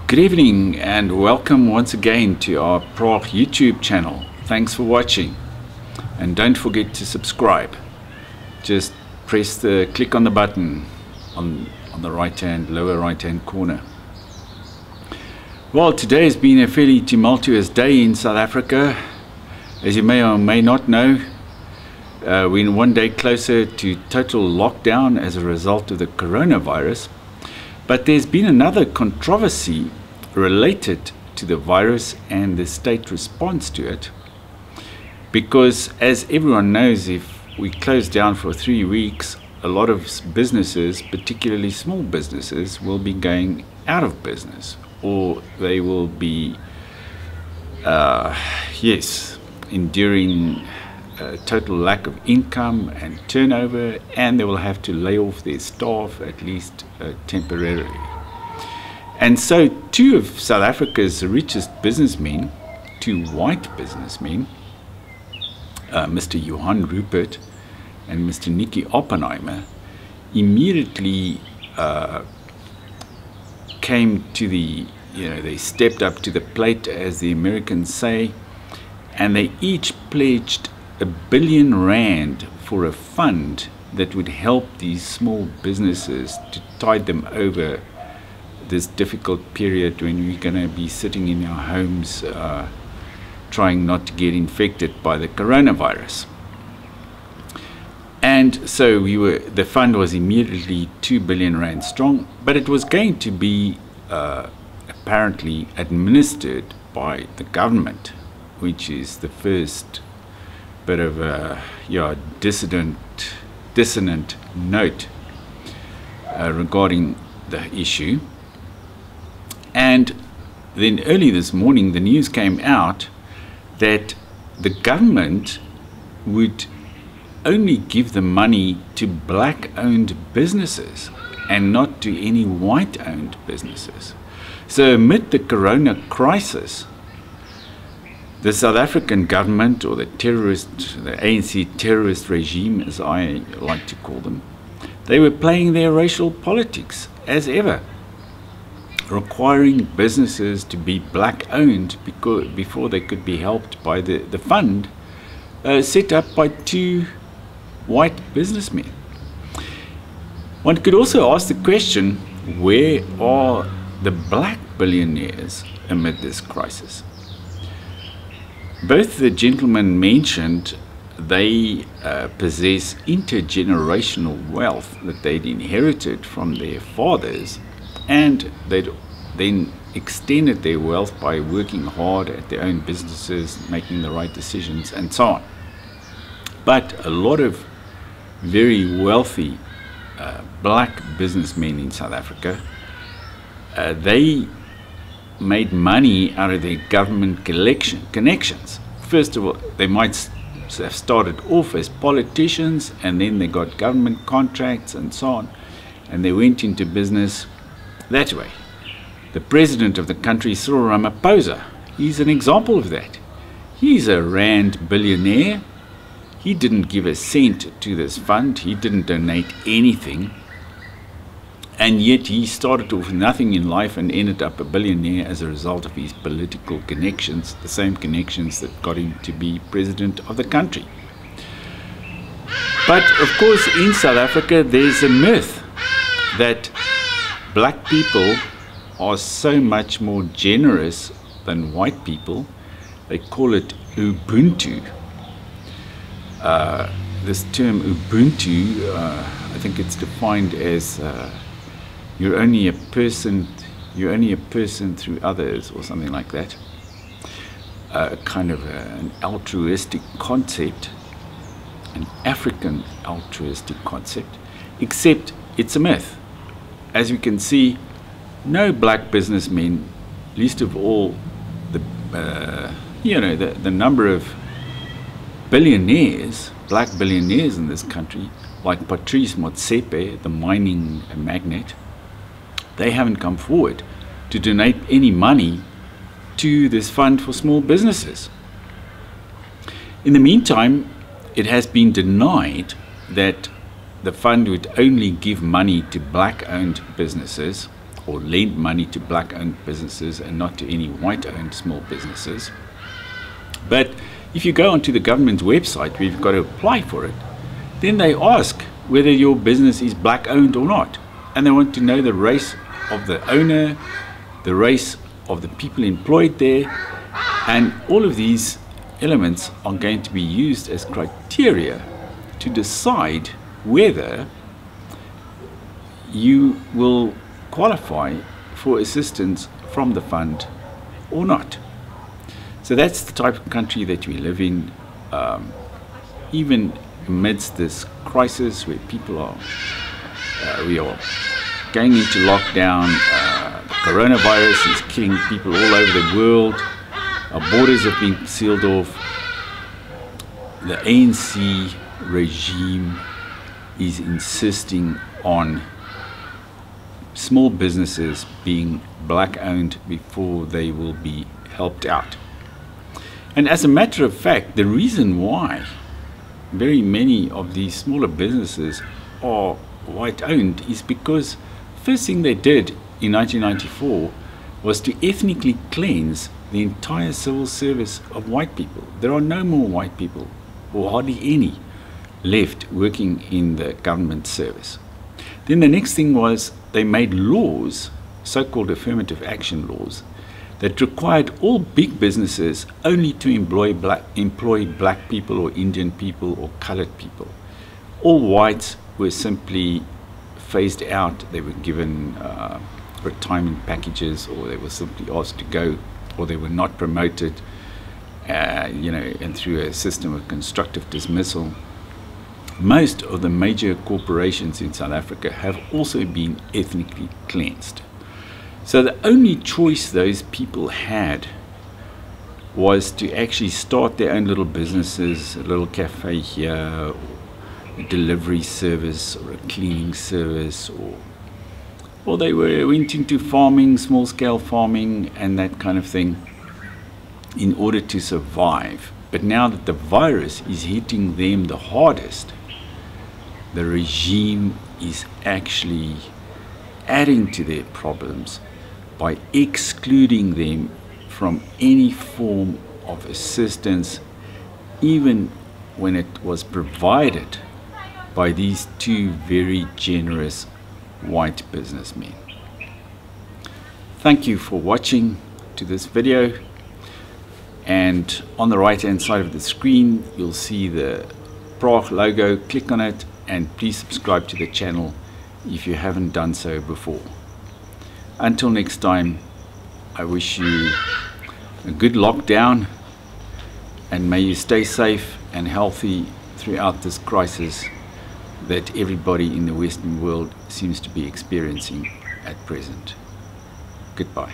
Good evening and welcome once again to our Prague YouTube channel. Thanks for watching and don't forget to subscribe. Just click on the button on the lower right hand corner. Well, today has been a fairly tumultuous day in South Africa. As you may or may not know, we're one day closer to total lockdown as a result of the coronavirus. But there's been another controversy related to the virus and the state response to it. Because as everyone knows, if we close down for 3 weeks, a lot of businesses, particularly small businesses, will be going out of business, or they will be, enduring a total lack of income and turnover, and they will have to lay off their staff, at least temporarily. And so two of South Africa's richest businessmen, two white businessmen, Mr. Dan Roodt and Mr. Nicky Oppenheimer, immediately came to they stepped up to the plate, as the Americans say, and they each pledged R1 billion for a fund that would help these small businesses to tide them over this difficult period when we're going to be sitting in our homes trying not to get infected by the coronavirus. And so the fund was immediately R2 billion strong, but it was going to be apparently administered by the government, which is the first bit of a dissonant note regarding the issue. And then early this morning the news came out that the government would only give the money to black-owned businesses and not to any white-owned businesses. So amid the corona crisis, the South African government, or the ANC terrorist regime, as I like to call them, they were playing their racial politics as ever, requiring businesses to be black-owned before they could be helped by the fund set up by two white businessmen. One could also ask the question, where are the black billionaires amid this crisis? Both the gentlemen mentioned they possess intergenerational wealth that they'd inherited from their fathers, and they'd then extended their wealth by working hard at their own businesses, making the right decisions, and so on. But a lot of very wealthy black businessmen in South Africa, they made money out of their government connections. First of all, they might have started off as politicians, and then they got government contracts and so on, and they went into business that way. The president of the country, Cyril Ramaphosa, he's an example of that. He's a rand billionaire. He didn't give a cent to this fund. He didn't donate anything. And yet he started off with nothing in life and ended up a billionaire as a result of his political connections, the same connections that got him to be president of the country. But of course, in South Africa, there's a myth that black people are so much more generous than white people. They call it ubuntu. This term ubuntu, I think it's defined as you're only a person through others, or something like that. Kind of an altruistic concept, an African altruistic concept, except it's a myth. As you can see, no black businessmen, least of all the number of billionaires, black billionaires in this country, like Patrice Motsepe, the mining magnate, they haven't come forward to donate any money to this fund for small businesses. In the meantime, it has been denied that the fund would only give money to black-owned businesses or lend money to black-owned businesses and not to any white-owned small businesses. But if you go onto the government's website where you've got to apply for it, then they ask whether your business is black-owned or not. And they want to know the race of the owner, the race of the people employed there, and all of these elements are going to be used as criteria to decide whether you will qualify for assistance from the fund or not. So that's the type of country that we live in, even amidst this crisis where people are, we are going into lockdown. The coronavirus is killing people all over the world. Our borders have been sealed off. The ANC regime is insisting on small businesses being black-owned before they will be helped out. And as a matter of fact, the reason why very many of these smaller businesses are white-owned is because the first thing they did in 1994 was to ethnically cleanse the entire civil service of white people. There are no more white people, or hardly any, left working in the government service. Then the next thing was they made laws, so-called affirmative action laws, that required all big businesses only to employ black people or Indian people or colored people. All whites were simply phased out. They were given retirement packages, or they were simply asked to go, or they were not promoted, and through a system of constructive dismissal. Most of the major corporations in South Africa have also been ethnically cleansed. So the only choice those people had was to actually start their own little businesses, a little cafe here, or a delivery service, or a cleaning service, or they went into farming, small-scale farming, and that kind of thing, in order to survive. But now that the virus is hitting them the hardest, the regime is actually adding to their problems by excluding them from any form of assistance, even when it was provided by these two very generous white businessmen. Thank you for watching to this video, and on the right hand side of the screen you'll see the Prague logo. Click on it and please subscribe to the channel if you haven't done so before. Until next time, I wish you a good lockdown, and may you stay safe and healthy throughout this crisis that everybody in the Western world seems to be experiencing at present. Goodbye.